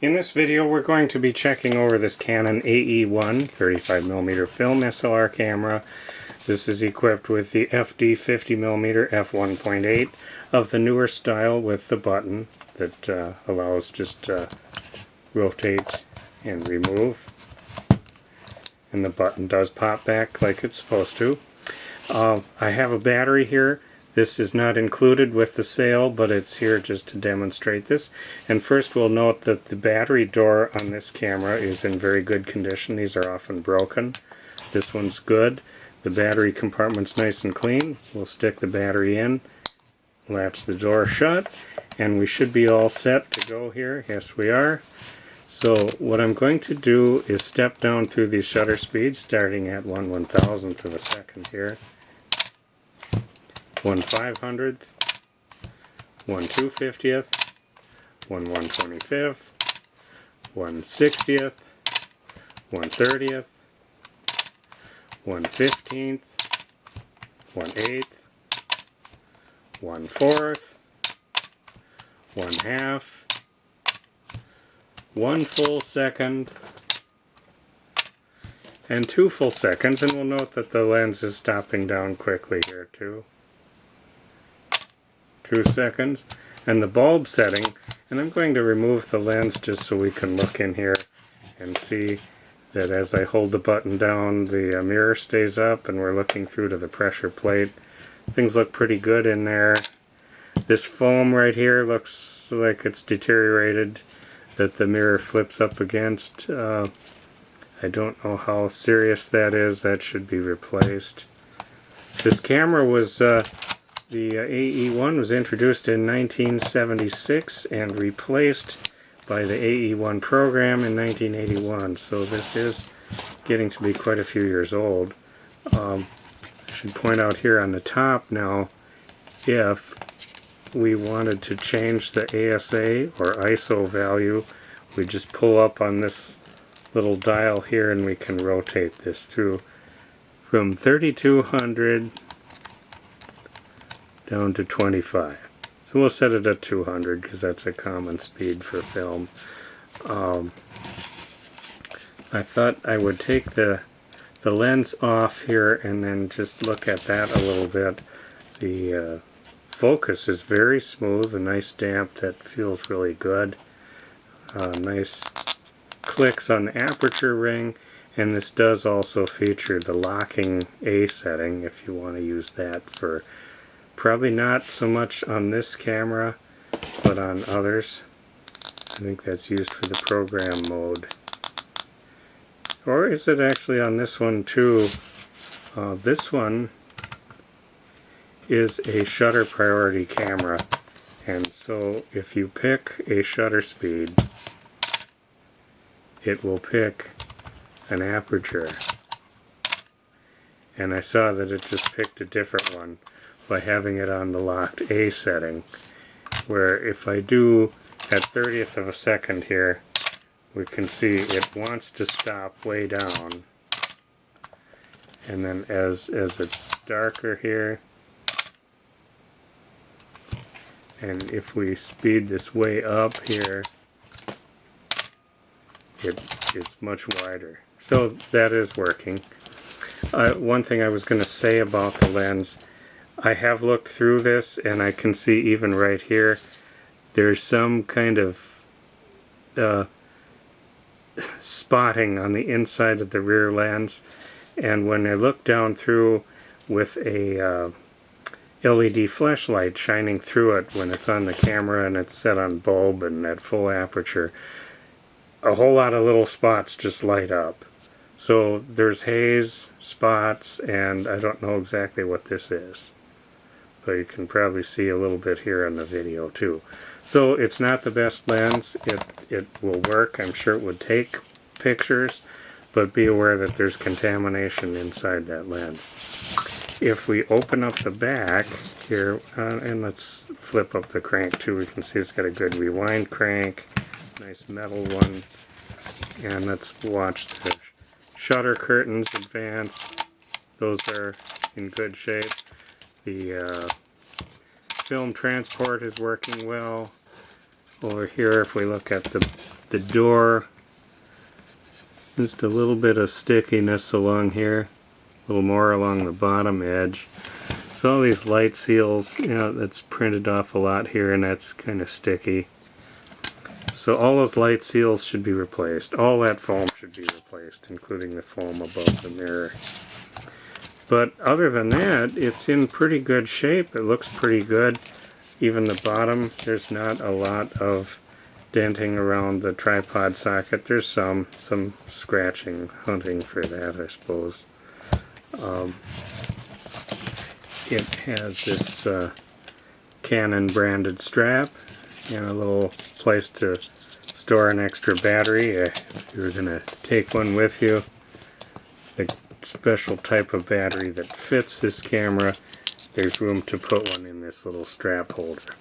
In this video we're going to be checking over this Canon AE1 35mm film SLR camera. This is equipped with the FD 50mm f1.8 of the newer style with the button that allows just rotate and remove. And the button does pop back like it's supposed to. I have a battery here. This is not included with the sale, but it's here just to demonstrate this. And first we'll note that the battery door on this camera is in very good condition. These are often broken. This one's good. The battery compartment's nice and clean. We'll stick the battery in, latch the door shut, and we should be all set to go here. Yes, we are. So what I'm going to do is step down through these shutter speeds, starting at 1/1000th of a second here. 1/500th, 1/250th, 1/125th, 1/60th, 1/30th, 1/15th, 1/8th, 1/4th, 1/2, 1 full second, and 2 full seconds, and we'll note that the lens is stopping down quickly here too. 2 seconds, and the bulb setting, and I'm going to remove the lens just so we can look in here and see that as I hold the button down the mirror stays up and we're looking through to the pressure plate. Things look pretty good in there. This foam right here looks like it's deteriorated, that the mirror flips up against. I don't know how serious that is. That should be replaced. This camera was the AE1 was introduced in 1976 and replaced by the AE1 program in 1981, so this is getting to be quite a few years old. I should point out here on the top now, if we wanted to change the ASA or ISO value, we just pull up on this little dial here and we can rotate this through from 3200 down to 25. So we'll set it at 200 because that's a common speed for film. I thought I would take the lens off here and then just look at that a little bit. The focus is very smooth, a nice damp that feels really good. Nice clicks on the aperture ring, and this does also feature the locking A setting if you want to use that for probably not so much on this camera, but on others. I think that's used for the program mode. Or is it actually on this one too? This one is a shutter priority camera, and so if you pick a shutter speed, it will pick an aperture. And I saw that it just picked a different one by having it on the locked A setting, where if I do at 30th of a second here, we can see it wants to stop way down, and then as it's darker here, and if we speed this way up here, it's much wider. So that is working. One thing I was going to say about the lens, I have looked through this and I can see even right here there's some kind of spotting on the inside of the rear lens, and when I look down through with a LED flashlight shining through it when it's on the camera and it's set on bulb and at full aperture, a whole lot of little spots just light up. So there's haze, spots, and I don't know exactly what this is. But you can probably see a little bit here in the video too. So it's not the best lens. It will work. I'm sure it would take pictures, but be aware that there's contamination inside that lens. If we open up the back here, and let's flip up the crank too, we can see it's got a good rewind crank, nice metal one, and let's watch the shutter curtains advance. Those are in good shape. The film transport is working well. over here, if we look at the door, just a little bit of stickiness along here, a little more along the bottom edge. So all these light seals, you know, that's printed off a lot here, and that's kind of sticky. So all those light seals should be replaced. All that foam should be replaced, including the foam above the mirror. But other than that, it's in pretty good shape. It looks pretty good. Even the bottom, there's not a lot of denting around the tripod socket. There's some scratching, hunting for that, I suppose. It has this Canon branded strap and a little place to store an extra battery if you're going to take one with you. The special type of battery that fits this camera, there's room to put one in this little strap holder.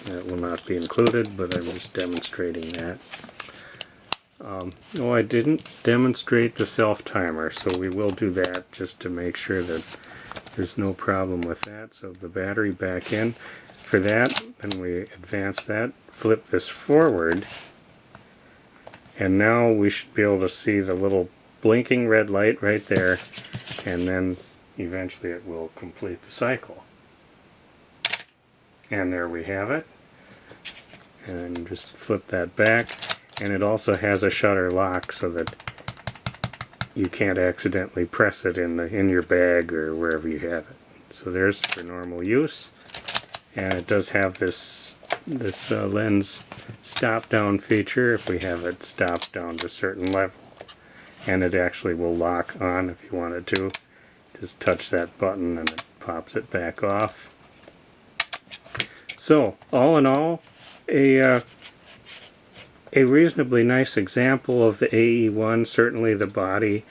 That will not be included, but I'm just demonstrating that. I didn't demonstrate the self-timer, so we will do that just to make sure that there's no problem with that. So the battery back in. For that, and we advance that, flip this forward, and now we should be able to see the little blinking red light right there, and then eventually it will complete the cycle. And there we have it. And just flip that back, and it also has a shutter lock so that you can't accidentally press it in your bag or wherever you have it. So there's for normal use. And it does have this lens stop down feature if we have it stopped down to a certain level, and it actually will lock on if you wanted to. Just touch that button and it pops it back off. So all in all, a reasonably nice example of the AE1. Certainly the body,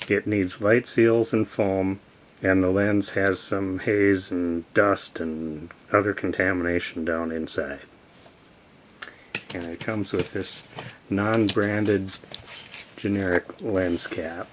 it needs light seals and foam, and the lens has some haze and dust and other contamination down inside. And it comes with this non-branded generic lens cap.